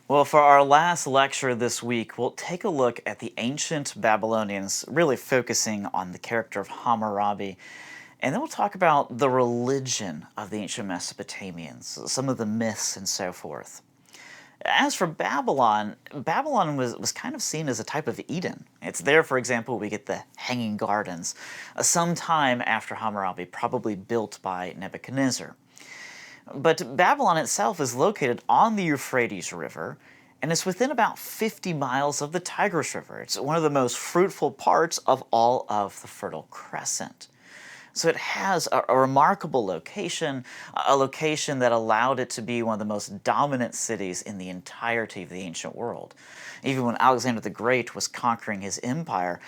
Well, for our last lecture this week, we'll take a look at the ancient Babylonians, really focusing on the character of Hammurabi. And then we'll talk about the religion of the ancient Mesopotamians, some of the myths and so forth. As for Babylon, Babylon was kind of seen as a type of Eden. It's there, for example, we get the Hanging Gardens, sometime after Hammurabi, probably built by Nebuchadnezzar. But Babylon itself is located on the Euphrates River, and it's within about 50 miles of the Tigris River. It's one of the most fruitful parts of all of the Fertile Crescent. So it has a remarkable location, a location that allowed it to be one of the most dominant cities in the entirety of the ancient world. Even when Alexander the Great was conquering his empire,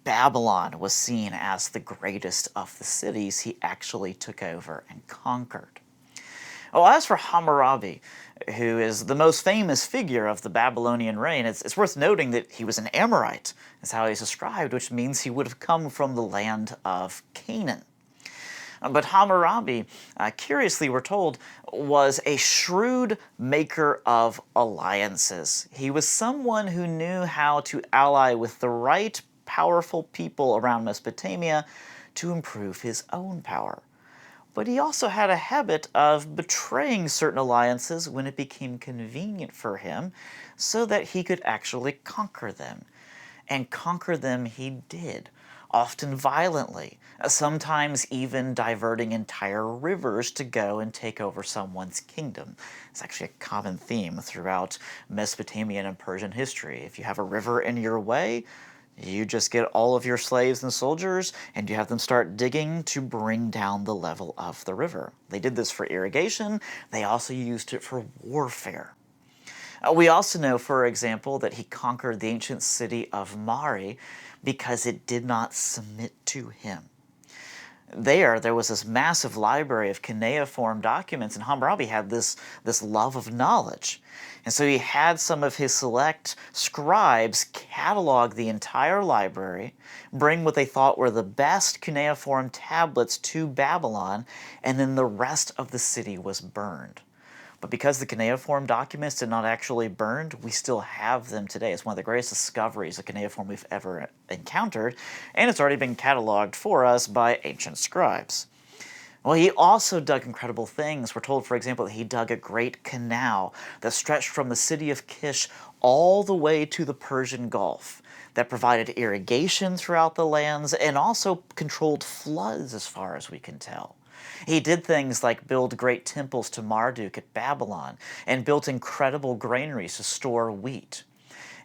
Babylon was seen as the greatest of the cities he actually took over and conquered. Well, as for Hammurabi, who is the most famous figure of the Babylonian reign, it's worth noting that he was an Amorite, is how he's described, which means he would have come from the land of Canaan. But Hammurabi, curiously we're told, was a shrewd maker of alliances. He was someone who knew how to ally with the right powerful people around Mesopotamia to improve his own power. But he also had a habit of betraying certain alliances when it became convenient for him so that he could actually conquer them. And conquer them he did, often violently, sometimes even diverting entire rivers to go and take over someone's kingdom. It's actually a common theme throughout Mesopotamian and Persian history. If you have a river in your way, you just get all of your slaves and soldiers and you have them start digging to bring down the level of the river. They did this for irrigation. They also used it for warfare. We also know, for example, that he conquered the ancient city of Mari because it did not submit to him. There was this massive library of cuneiform documents, and Hammurabi had this love of knowledge. And so he had some of his select scribes catalog the entire library, bring what they thought were the best cuneiform tablets to Babylon, and then the rest of the city was burned. But because the cuneiform documents did not actually burn, we still have them today. It's one of the greatest discoveries of cuneiform we've ever encountered, and it's already been cataloged for us by ancient scribes. Well, he also dug incredible things. We're told, for example, that he dug a great canal that stretched from the city of Kish all the way to the Persian Gulf, that provided irrigation throughout the lands and also controlled floods as far as we can tell. He did things like build great temples to Marduk at Babylon and built incredible granaries to store wheat.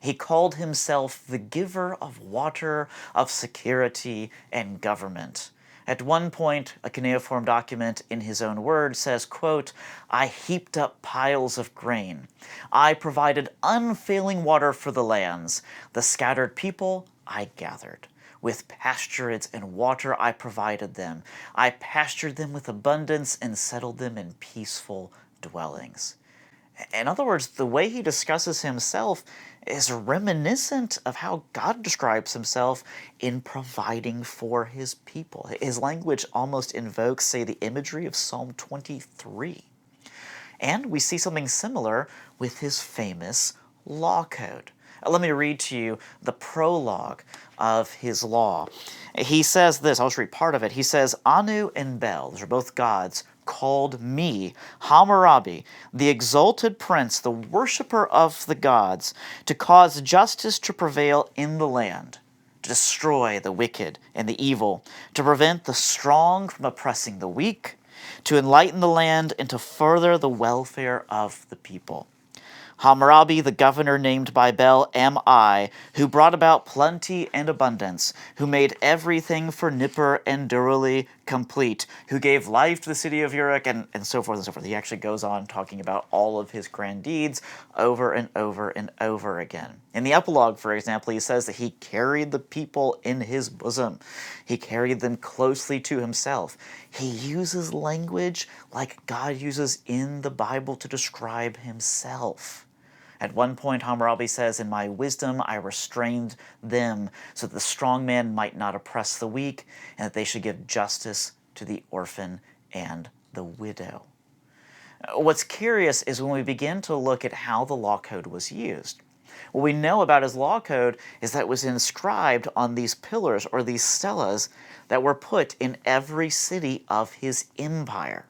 He called himself the giver of water, of security, and government. At one point, a cuneiform document in his own words says, quote, "I heaped up piles of grain. I provided unfailing water for the lands. The scattered people I gathered. With pasturage and water I provided them. I pastured them with abundance and settled them in peaceful dwellings." In other words, the way he discusses himself is reminiscent of how God describes himself in providing for his people. His language almost invokes, say, the imagery of Psalm 23. And we see something similar with his famous law code. Let me read to you the prologue of his law. He says this, I'll just read part of it. He says, "Anu and Bel," those are both gods, "called me, Hammurabi, the exalted prince, the worshipper of the gods, to cause justice to prevail in the land, to destroy the wicked and the evil, to prevent the strong from oppressing the weak, to enlighten the land, and to further the welfare of the people. Hammurabi, the governor named by Bel, am I, who brought about plenty and abundance, who made everything for Nippur and Durali complete, who gave life to the city of Uruk, and so forth and so forth." He actually goes on talking about all of his grand deeds over and over and over again. In the epilogue, for example, he says that he carried the people in his bosom. He carried them closely to himself. He uses language like God uses in the Bible to describe himself. At one point, Hammurabi says, "In my wisdom I restrained them so that the strong man might not oppress the weak, and that they should give justice to the orphan and the widow." What's curious is when we begin to look at how the law code was used. What we know about his law code is that it was inscribed on these pillars or these stelas that were put in every city of his empire.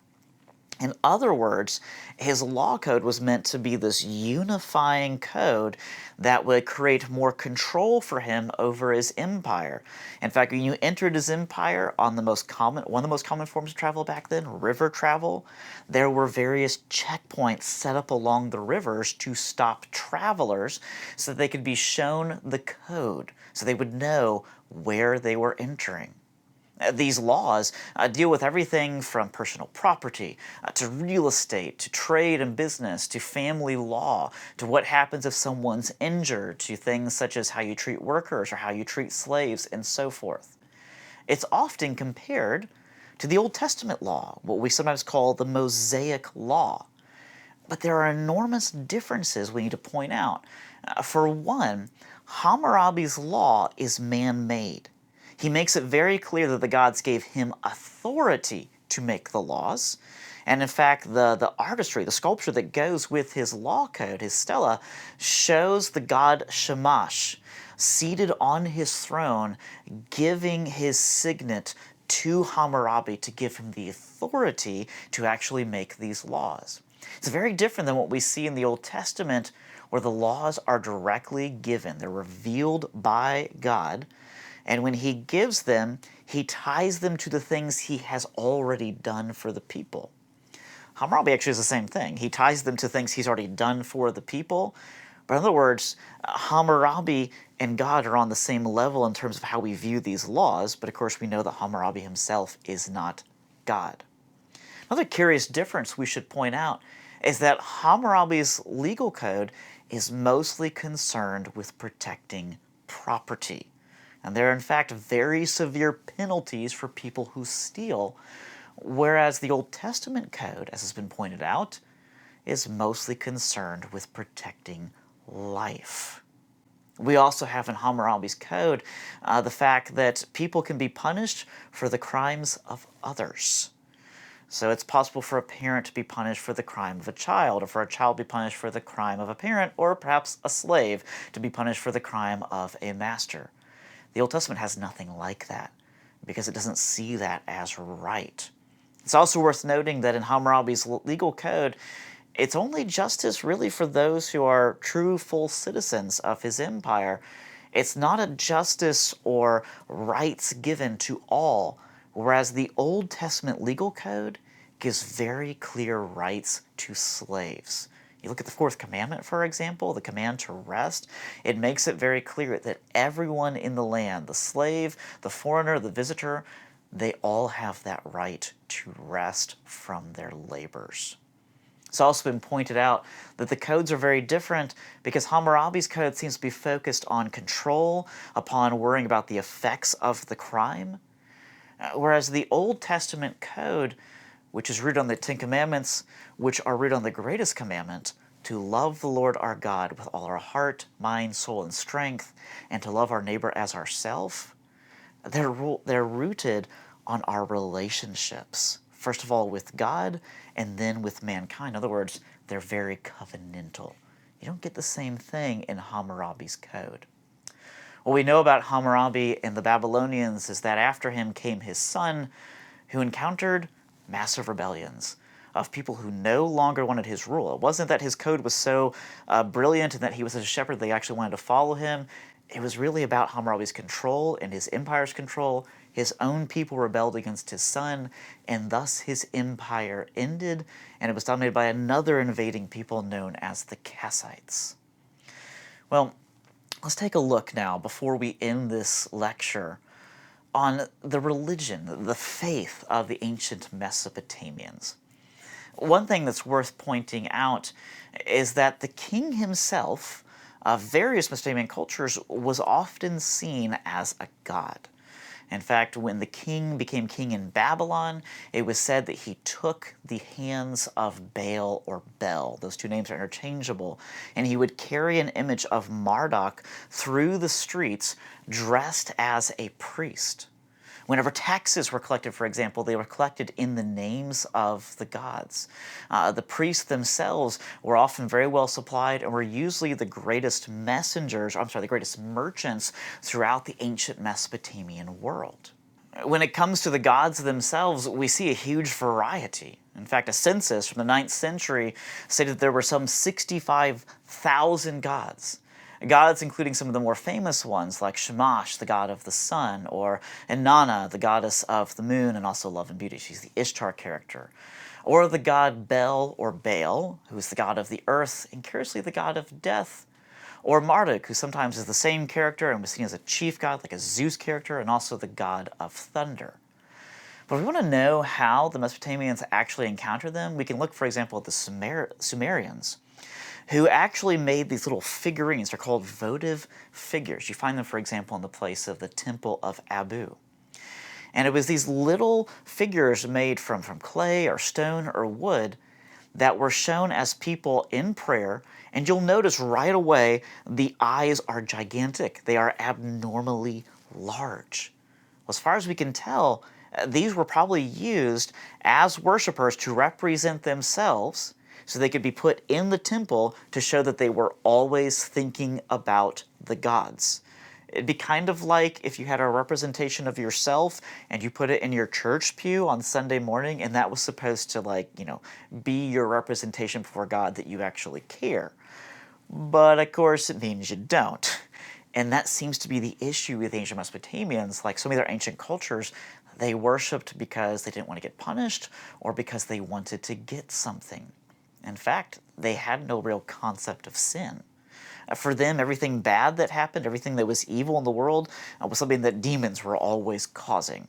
In other words, his law code was meant to be this unifying code that would create more control for him over his empire. In fact, when you entered his empire on one of the most common forms of travel back then, river travel, there were various checkpoints set up along the rivers to stop travelers so that they could be shown the code, so they would know where they were entering. These laws deal with everything from personal property to real estate to trade and business to family law to what happens if someone's injured to things such as how you treat workers or how you treat slaves and so forth. It's often compared to the Old Testament law, what we sometimes call the Mosaic law. But there are enormous differences we need to point out. For one, Hammurabi's law is man-made. He makes it very clear that the gods gave him authority to make the laws. And in fact, the artistry, the sculpture that goes with his law code, his stela, shows the god Shamash seated on his throne, giving his signet to Hammurabi to give him the authority to actually make these laws. It's very different than what we see in the Old Testament, where the laws are directly given. They're revealed by God. And when he gives them, he ties them to the things he has already done for the people. Hammurabi actually is the same thing. He ties them to things he's already done for the people. But in other words, Hammurabi and God are on the same level in terms of how we view these laws, but of course we know that Hammurabi himself is not God. Another curious difference we should point out is that Hammurabi's legal code is mostly concerned with protecting property. And there are in fact very severe penalties for people who steal, whereas the Old Testament code, as has been pointed out, is mostly concerned with protecting life. We also have in Hammurabi's code the fact that people can be punished for the crimes of others. So it's possible for a parent to be punished for the crime of a child, or for a child to be punished for the crime of a parent, or perhaps a slave to be punished for the crime of a master. The Old Testament has nothing like that, because it doesn't see that as right. It's also worth noting that in Hammurabi's legal code, it's only justice really for those who are true full citizens of his empire. It's not a justice or rights given to all, whereas the Old Testament legal code gives very clear rights to slaves. You look at the fourth commandment, for example, the command to rest. It makes it very clear that everyone in the land, the slave, the foreigner, the visitor, they all have that right to rest from their labors. It's also been pointed out that the codes are very different because Hammurabi's code seems to be focused on control, upon worrying about the effects of the crime, whereas the Old Testament code, which is rooted on the Ten Commandments, which are rooted on the greatest commandment, to love the Lord our God with all our heart, mind, soul, and strength, and to love our neighbor as ourselves, they're rooted on our relationships. First of all with God, and then with mankind. In other words, they're very covenantal. You don't get the same thing in Hammurabi's code. What we know about Hammurabi and the Babylonians is that after him came his son, who encountered massive rebellions of people who no longer wanted his rule. It wasn't that his code was so brilliant and that he was such a shepherd they actually wanted to follow him. It was really about Hammurabi's control and his empire's control. His own people rebelled against his son, and thus his empire ended, and it was dominated by another invading people known as the Kassites. Well, let's take a look now, before we end this lecture, on the religion, the faith of the ancient Mesopotamians. One thing that's worth pointing out is that the king himself, of various Mesopotamian cultures, was often seen as a god. In fact, when the king became king in Babylon, it was said that he took the hands of Baal or Bel, those two names are interchangeable, and he would carry an image of Marduk through the streets dressed as a priest. Whenever taxes were collected, for example, they were collected in the names of the gods. The priests themselves were often very well supplied and were usually the greatest messengers, the greatest merchants throughout the ancient Mesopotamian world. When it comes to the gods themselves, we see a huge variety. In fact, a census from the 9th century stated there were some 65,000 gods. Gods including some of the more famous ones like Shamash, the god of the sun, or Inanna, the goddess of the moon and also love and beauty. She's the Ishtar character. Or the god Bel or Baal, who is the god of the earth and curiously the god of death. Or Marduk, who sometimes is the same character and was seen as a chief god, like a Zeus character, and also the god of thunder. But if we want to know how the Mesopotamians actually encountered them, we can look, for example, at the Sumerians, who actually made these little figurines. They're called votive figures. You find them, for example, in the place of the Temple of Abu. And it was these little figures made from clay or stone or wood that were shown as people in prayer, and you'll notice right away the eyes are gigantic. They are abnormally large. Well, as far as we can tell, these were probably used as worshipers to represent themselves so they could be put in the temple to show that they were always thinking about the gods. It'd be kind of like if you had a representation of yourself and you put it in your church pew on Sunday morning and that was supposed to be your representation before God that you actually care. But of course it means you don't. And that seems to be the issue with ancient Mesopotamians. Like so many of their ancient cultures, they worshipped because they didn't want to get punished or because they wanted to get something. In fact, they had no real concept of sin. For them, everything bad that happened, everything that was evil in the world, was something that demons were always causing.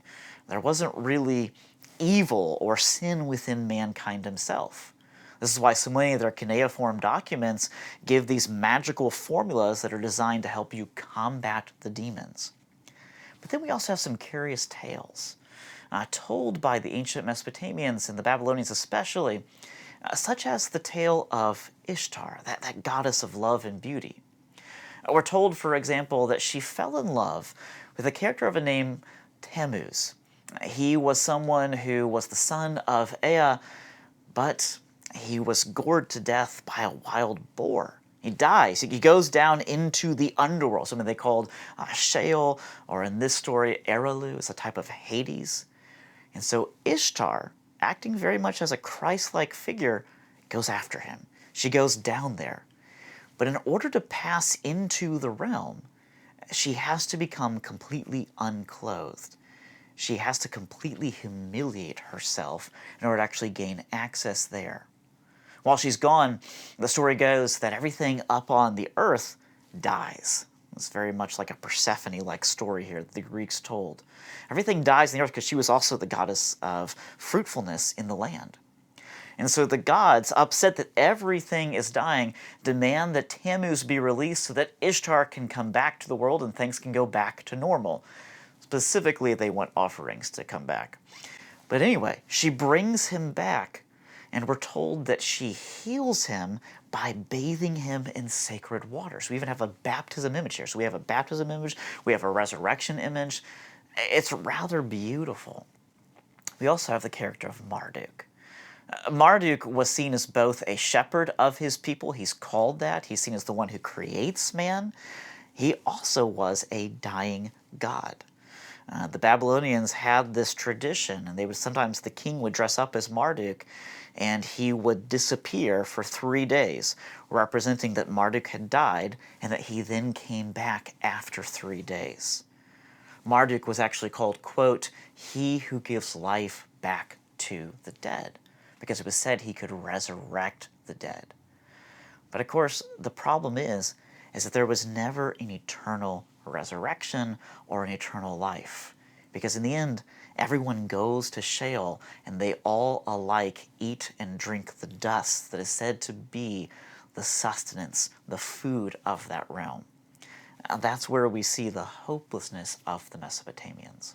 There wasn't really evil or sin within mankind himself. This is why so many of their cuneiform documents give these magical formulas that are designed to help you combat the demons. But then we also have some curious tales, told by the ancient Mesopotamians and the Babylonians especially, such as the tale of Ishtar, that goddess of love and beauty. We're told, for example, that she fell in love with a character of a name Tammuz. He was someone who was the son of Ea, but he was gored to death by a wild boar. He dies. He goes down into the underworld, something they called Sheol, or in this story, Erilu, is a type of Hades. And so Ishtar, acting very much as a Christ-like figure, goes after him. She goes down there. But in order to pass into the realm, she has to become completely unclothed. She has to completely humiliate herself in order to actually gain access there. While she's gone, the story goes that everything up on the earth dies. It's very much like a Persephone-like story here that the Greeks told. Everything dies in the earth because she was also the goddess of fruitfulness in the land. And so the gods, upset that everything is dying, demand that Tammuz be released so that Ishtar can come back to the world and things can go back to normal. Specifically, they want offerings to come back. But anyway, she brings him back, and we're told that she heals him by bathing him in sacred water. So we even have a baptism image here. So we have a baptism image, we have a resurrection image. It's rather beautiful. We also have the character of Marduk. Marduk was seen as both a shepherd of his people. He's called that. He's seen as the one who creates man. He also was a dying god. The Babylonians had this tradition, and sometimes the king would dress up as Marduk, and he would disappear for 3 days, representing that Marduk had died, and that he then came back after 3 days. Marduk was actually called, quote, he who gives life back to the dead, because it was said he could resurrect the dead. But of course, the problem is that there was never an eternal resurrection or an eternal life. Because in the end, everyone goes to Sheol, and they all alike eat and drink the dust that is said to be the sustenance, the food of that realm. That's where we see the hopelessness of the Mesopotamians.